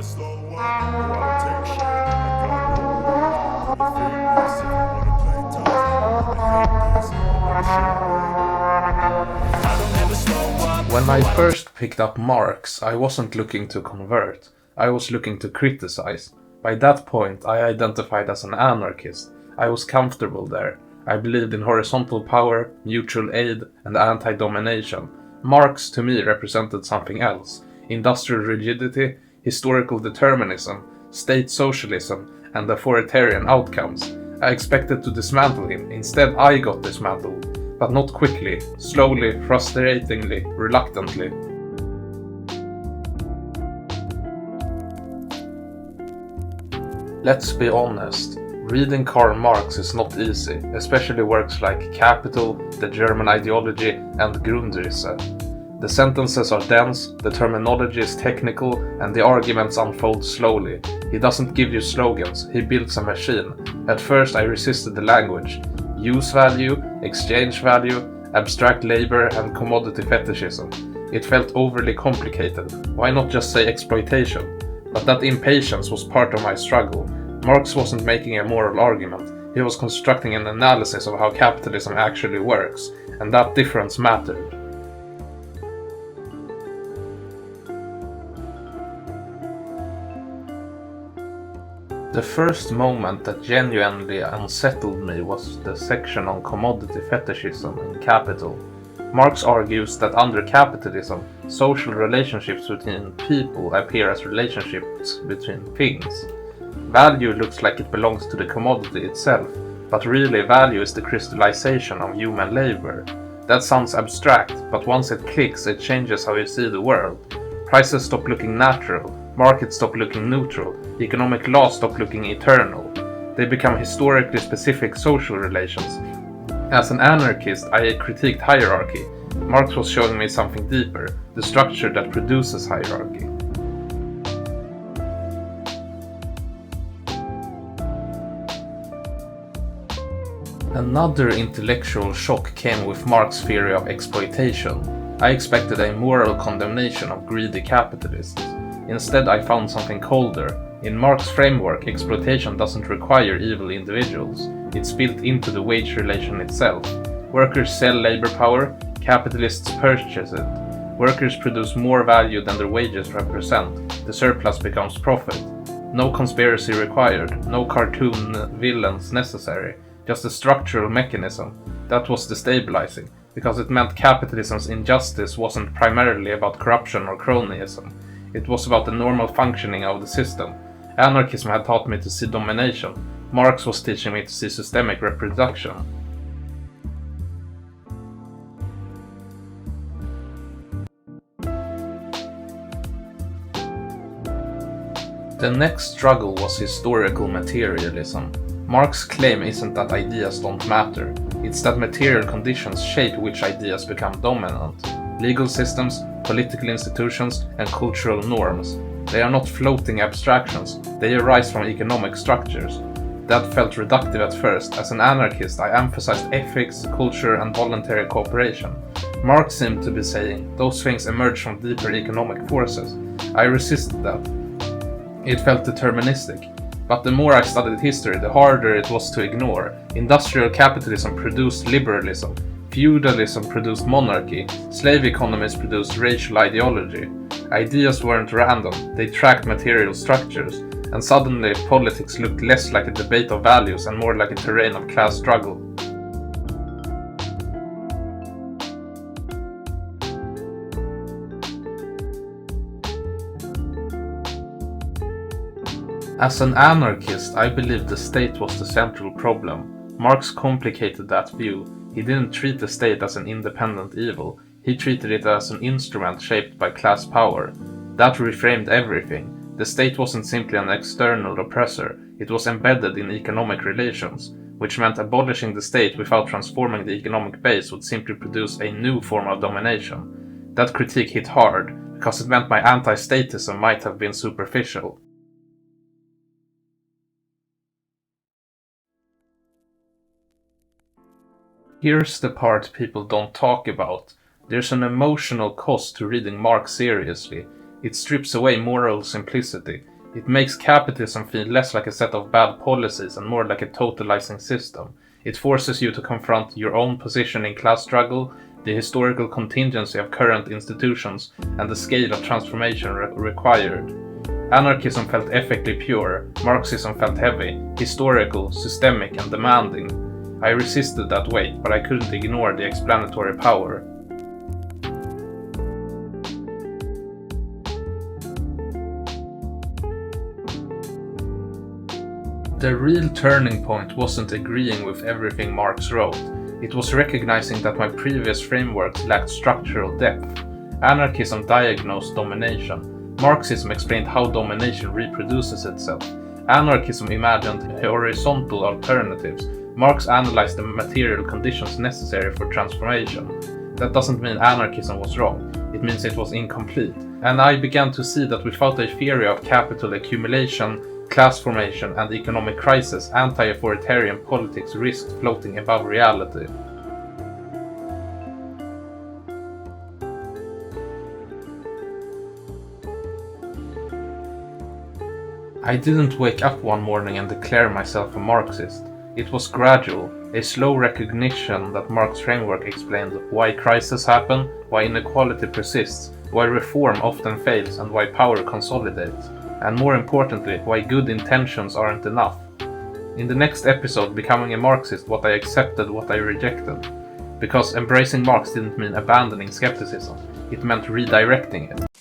slow up, or I don't take shit. I got no love for the fakeness. If you wanna play tough, I hate this. I wanna shit. I don't ever slow up. When I first picked up Marx, I wasn't looking to convert. I was looking to criticize. By that point, I identified as an anarchist. I was comfortable there. I believed in horizontal power, mutual aid, and anti-domination. Marx, to me, represented something else. Industrial rigidity, historical determinism, state socialism, and authoritarian outcomes. I expected to dismantle him. Instead, I got dismantled. But not quickly, slowly, frustratingly, reluctantly. Let's be honest. Reading Karl Marx is not easy, especially works like Capital, The German Ideology, and Grundrisse. The sentences are dense, the terminology is technical, and the arguments unfold slowly. He doesn't give you slogans, he builds a machine. At first I resisted the language. Use value, exchange value, abstract labor, and commodity fetishism. It felt overly complicated. Why not just say exploitation? But that impatience was part of my struggle. Marx wasn't making a moral argument, he was constructing an analysis of how capitalism actually works, and that difference mattered. The first moment that genuinely unsettled me was the section on commodity fetishism in Capital. Marx argues that under capitalism, social relationships between people appear as relationships between things. Value looks like it belongs to the commodity itself, but really value is the crystallization of human labor. That sounds abstract, but once it clicks, it changes how you see the world. Prices stop looking natural, markets stop looking neutral, economic laws stop looking eternal. They become historically specific social relations. As an anarchist, I critiqued hierarchy. Marx was showing me something deeper, the structure that produces hierarchy. Another intellectual shock came with Marx's theory of exploitation. I expected a moral condemnation of greedy capitalists. Instead, I found something colder. In Marx's framework, exploitation doesn't require evil individuals. It's built into the wage relation itself. Workers sell labor power, capitalists purchase it. Workers produce more value than their wages represent. The surplus becomes profit. No conspiracy required, no cartoon villains necessary. Just a structural mechanism. That was destabilizing, because it meant capitalism's injustice wasn't primarily about corruption or cronyism. It was about the normal functioning of the system. Anarchism had taught me to see domination. Marx was teaching me to see systemic reproduction. The next struggle was historical materialism. Marx's claim isn't that ideas don't matter, it's that material conditions shape which ideas become dominant. Legal systems, political institutions, and cultural norms. They are not floating abstractions, they arise from economic structures. That felt reductive at first. As an anarchist, I emphasized ethics, culture, and voluntary cooperation. Marx seemed to be saying those things emerge from deeper economic forces. I resisted that. It felt deterministic. But the more I studied history, the harder it was to ignore. Industrial capitalism produced liberalism. Feudalism produced monarchy. Slave economies produced racial ideology. Ideas weren't random, they tracked material structures. And suddenly, politics looked less like a debate of values and more like a terrain of class struggle. As an anarchist, I believed the state was the central problem. Marx complicated that view. He didn't treat the state as an independent evil. He treated it as an instrument shaped by class power. That reframed everything. The state wasn't simply an external oppressor, it was embedded in economic relations, which meant abolishing the state without transforming the economic base would simply produce a new form of domination. That critique hit hard, because it meant my anti-statism might have been superficial. Here's the part people don't talk about. There's an emotional cost to reading Marx seriously. It strips away moral simplicity. It makes capitalism feel less like a set of bad policies and more like a totalizing system. It forces you to confront your own position in class struggle, the historical contingency of current institutions, and the scale of transformation required. Anarchism felt ethically pure, Marxism felt heavy, historical, systemic, and demanding. I resisted that weight, but I couldn't ignore the explanatory power. The real turning point wasn't agreeing with everything Marx wrote. It was recognizing that my previous frameworks lacked structural depth. Anarchism diagnosed domination. Marxism explained how domination reproduces itself. Anarchism imagined horizontal alternatives. Marx analyzed the material conditions necessary for transformation. That doesn't mean anarchism was wrong. It means it was incomplete. And I began to see that without a theory of capital accumulation, class formation, and economic crisis, anti-authoritarian politics risked floating above reality. I didn't wake up one morning and declare myself a Marxist. It was gradual, a slow recognition that Marx's framework explained why crises happen, why inequality persists, why reform often fails, and why power consolidates. And more importantly, why good intentions aren't enough. In the next episode, Becoming a Marxist, what I accepted, what I rejected. Because embracing Marx didn't mean abandoning skepticism, it meant redirecting it.